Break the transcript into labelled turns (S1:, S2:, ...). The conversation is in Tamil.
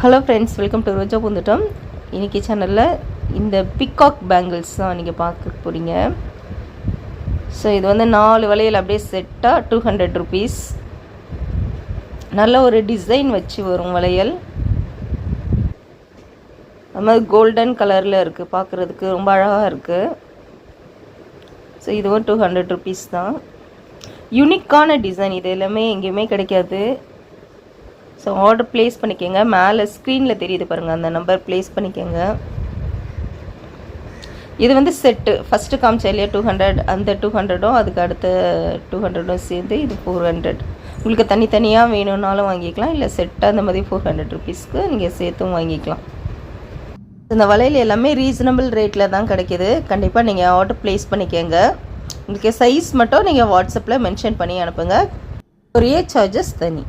S1: ஹலோ ஃப்ரெண்ட்ஸ், வெல்கம் டு ரோஜா பூந்தோட்டம். இன்றைக்கி சேனலில் இந்த பிகாக் பேங்கிள்ஸ் தான் நீங்கள் பார்க்க போகிறீங்க. ஸோ இது வந்து 4 வளையல் அப்படியே செட்டாக 200 ருபீஸ். நல்ல ஒரு டிசைன் வச்சு வரும் வளையல். அது மாதிரி கோல்டன் கலரில் இருக்குது, பார்க்குறதுக்கு ரொம்ப அழகாக இருக்குது. ஸோ இதுவும் 200 ருபீஸ் தான். யூனிக்கான டிசைன், இது எல்லாமே எங்கேயுமே கிடைக்காது. ஸோ ஆர்டர் ப்ளேஸ் பண்ணிக்கோங்க. மேலே ஸ்க்ரீனில் தெரியுது பாருங்கள், அந்த நம்பர் ப்ளேஸ் பண்ணிக்கோங்க. இது வந்து செட்டு ஃபஸ்ட்டு காமிச்சா இல்லையா 200, அந்த 200ம் அதுக்கு அடுத்த 200ம் சேர்ந்து இது 400. உங்களுக்கு தனித்தனியாக வேணும்னாலும் வாங்கிக்கலாம், இல்லை செட்டாக அந்த மாதிரி 400 ருபீஸ்க்கு நீங்கள் சேர்த்தும் வாங்கிக்கலாம். இந்த வளையல் எல்லாமே ரீசனபிள் ரேட்டில் தான் கிடைக்கிது. கண்டிப்பாக நீங்கள் ஆர்டர் ப்ளேஸ் பண்ணிக்கோங்க. உங்களுக்கு சைஸ் மட்டும் நீங்கள் வாட்ஸ்அப்பில் மென்ஷன் பண்ணி அனுப்புங்க. கொரியர் சார்ஜஸ் தனி.